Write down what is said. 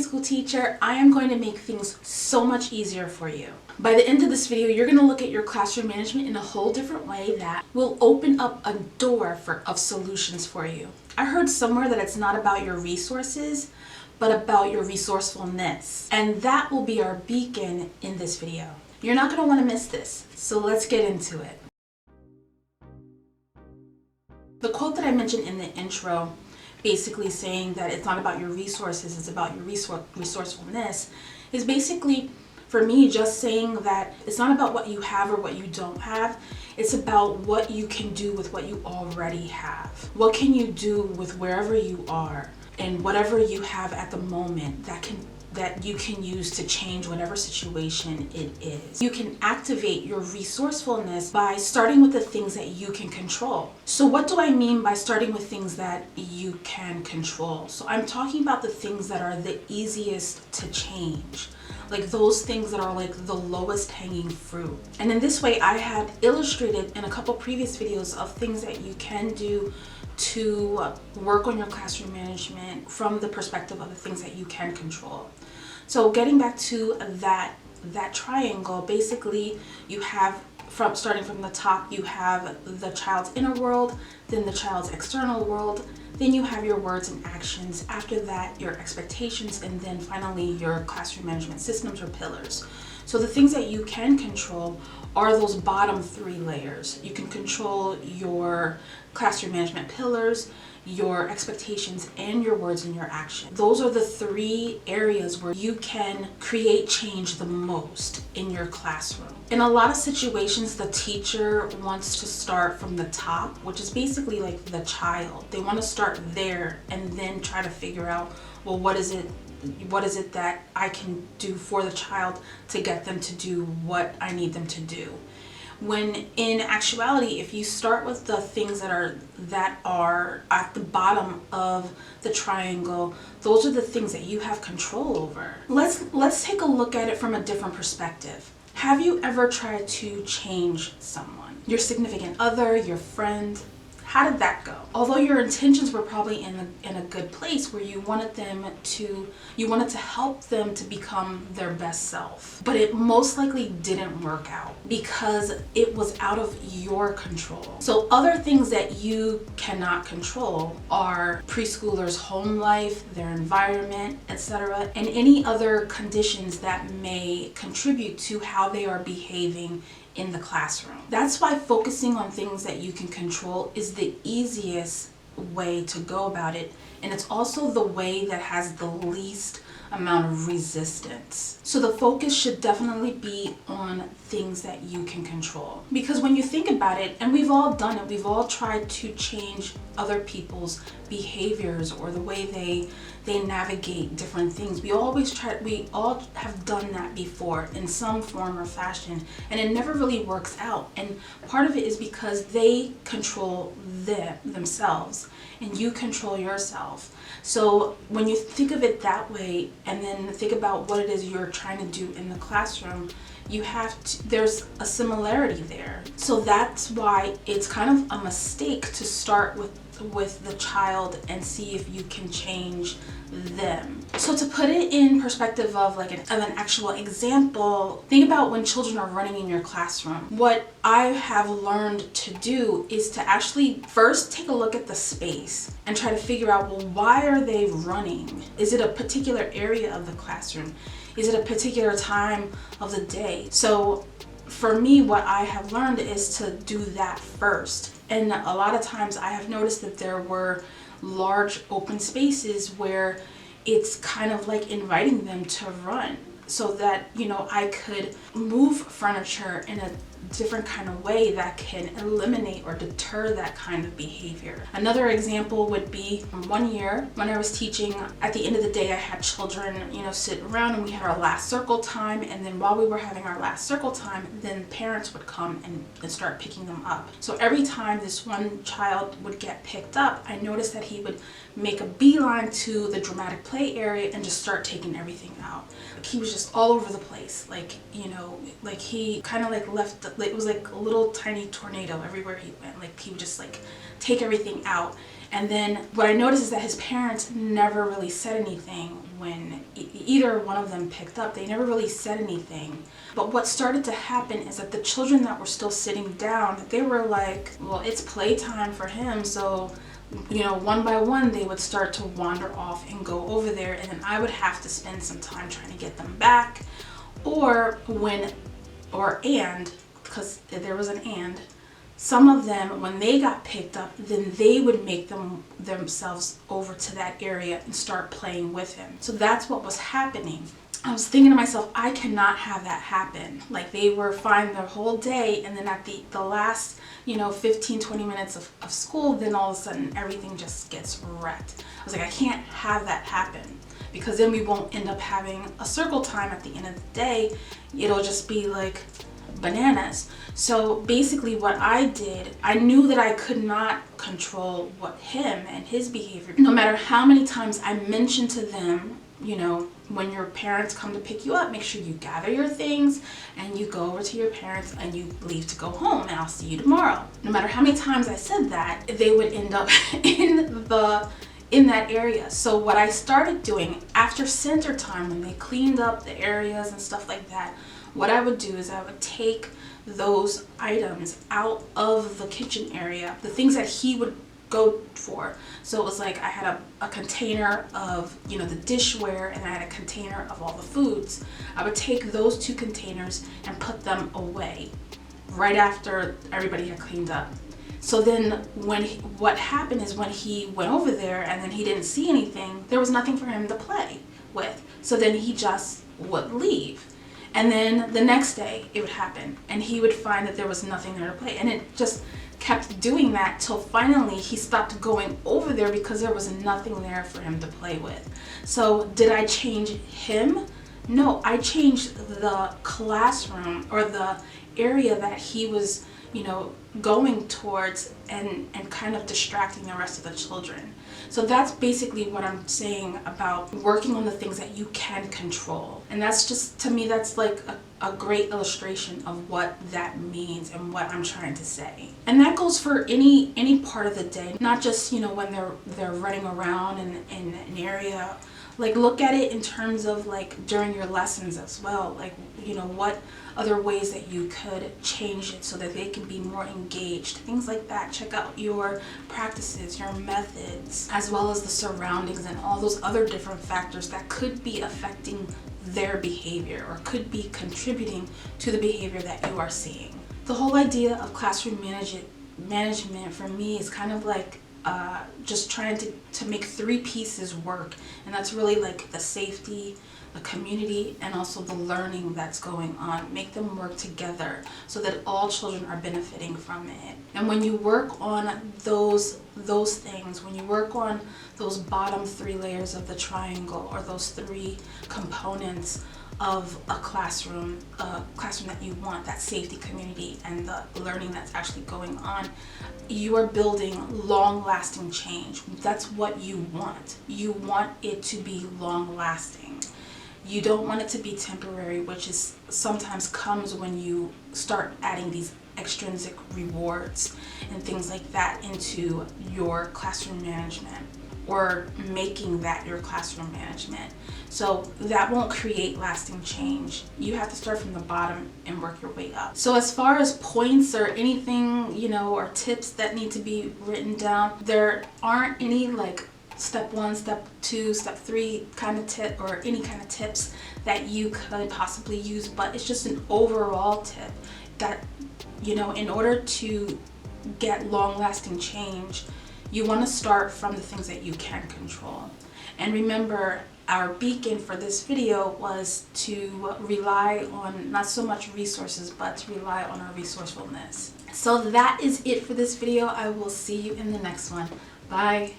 preschool teacher, I am going to make things so much easier for you. By the end of this video, you're going to look at your classroom management in a whole different way that will open up a door of solutions for you. I heard somewhere that it's not about your resources, but about your resourcefulness. And that will be our beacon in this video. You're not going to want to miss this. So let's get into it. The quote that I mentioned in the intro, basically saying that it's not about your resources, it's about your resourcefulness, is basically, for me, just saying that it's not about what you have or what you don't have. It's about what you can do with what you already have. What can you do with wherever you are and whatever you have at the moment that you can use to change whatever situation it is. You can activate your resourcefulness by starting with the things that you can control. So what do I mean by starting with things that you can control? So I'm talking about the things that are the easiest to change. Like those things that are like the lowest hanging fruit. And in this way, I had illustrated in a couple previous videos of things that you can do to work on your classroom management from the perspective of the things that you can control. So getting back to that triangle, basically you have, starting from the top, you have the child's inner world, then the child's external world, then you have your words and actions. After that, your expectations, and then finally your classroom management systems or pillars. So the things that you can control are those bottom three layers. You can control your classroom management pillars, your expectations, and your words and your action. Those are the three areas where you can create change the most in your classroom. In a lot of situations, the teacher wants to start from the top, which is basically like the child. They want to start there and then try to figure out, well, what is it that I can do for the child to get them to do what I need them to do. When in actuality, if you start with the things that are at the bottom of the triangle, those are the things that you have control over. Let's take a look at it from a different perspective. Have you ever tried to change someone? Your significant other, your friend? How did that go? Although your intentions were probably in a good place where you wanted to help them to become their best self, but it most likely didn't work out because it was out of your control. So other things that you cannot control are preschoolers' home life, their environment, etc., and any other conditions that may contribute to how they are behaving in the classroom. That's why focusing on things that you can control is the easiest way to go about it, and it's also the way that has the least amount of resistance. So the focus should definitely be on things that you can control. Because when you think about it, and we've all done it, we've all tried to change other people's behaviors or the way they navigate different things. We all have done that before in some form or fashion, and it never really works out. And part of it is because they control themselves and you control yourself. So when you think of it that way, and then think about what it is you're trying to do in the classroom, there's a similarity there. So that's why it's kind of a mistake to start with the child and see if you can change them. So to put it in perspective of an actual example, think about when children are running in your classroom. What I have learned to do is to actually first take a look at the space and try to figure out, well, why are they running? Is it a particular area of the classroom? Is it a particular time of the day? So for me, what I have learned is to do that first. And a lot of times I have noticed that there were large open spaces where it's kind of like inviting them to run, so that, I could move furniture in a different kind of way that can eliminate or deter that kind of behavior. Another example would be one year when I was teaching. At the end of the day, I had children, sit around, and we had our last circle time, and then while we were having our last circle time, then parents would come and start picking them up. So every time this one child would get picked up, I noticed that he would make a beeline to the dramatic play area and just start taking everything out. He was just all over the place, he kind of left, it was like a little tiny tornado everywhere he went. He would just take everything out. And then what I noticed is that his parents never really said anything when either one of them picked up. They never really said anything. But what started to happen is that the children that were still sitting down, they were like, well, it's playtime for him. So, one by one, they would start to wander off and go over there. And then I would have to spend some time trying to get them back. Because there was an and, some of them, when they got picked up, then they would make themselves over to that area and start playing with him. So that's what was happening. I was thinking to myself, I cannot have that happen. Like, they were fine their whole day, and then at the last 15-20 minutes of school, then all of a sudden everything just gets wrecked. I was like, I can't have that happen, because then we won't end up having a circle time at the end of the day. It'll just be like bananas. So basically what I did, I knew that I could not control him and his behavior. No matter how many times I mentioned to them, when your parents come to pick you up, make sure you gather your things and you go over to your parents and you leave to go home, and I'll see you tomorrow. No matter how many times I said that, they would end up in that area. So what I started doing after center time, when they cleaned up the areas and stuff like that, what I would do is I would take those items out of the kitchen area, the things that he would go for. So it was like I had a container of the dishware, and I had a container of all the foods. I would take those two containers and put them away right after everybody had cleaned up. So then what happened is, when he went over there and then he didn't see anything, there was nothing for him to play with. So then he just would leave. And then the next day it would happen, and he would find that there was nothing there to play. And it just kept doing that till finally he stopped going over there, because there was nothing there for him to play with. So did I change him? No, I changed the classroom, or the area that he was going towards, and kind of distracting the rest of the children. So that's basically what I'm saying about working on the things that you can control. And that's just, to me, that's like a great illustration of what that means and what I'm trying to say. And that goes for any part of the day, not just when they're running around in an area. Like, look at it in terms of like during your lessons as well. Like, what other ways that you could change it so that they can be more engaged, things like that. Check out your practices, your methods, as well as the surroundings and all those other different factors that could be affecting their behavior, or could be contributing to the behavior that you are seeing. The whole idea of classroom management for me is kind of like just trying to make three pieces work, and that's really like the safety, the community, and also the learning that's going on. Make them work together so that all children are benefiting from it. And when you work on those things, when you work on those bottom three layers of the triangle, or those three components of a classroom that you want, that safety, community, and the learning that's actually going on, you are building long-lasting change. That's what you want. You want it to be long-lasting. You don't want it to be temporary, which is sometimes comes when you start adding these extrinsic rewards and things like that into your classroom management, or making that your classroom management. So that won't create lasting change. You have to start from the bottom and work your way up. So as far as points or anything, or tips that need to be written down, there aren't any like step 1, step 2, step 3 kind of tip, or any kind of tips that you could possibly use, but it's just an overall tip that, in order to get long-lasting change, you want to start from the things that you can control. And remember, our beacon for this video was to rely on not so much resources, but to rely on our resourcefulness. So that is it for this video. I will see you in the next one. Bye.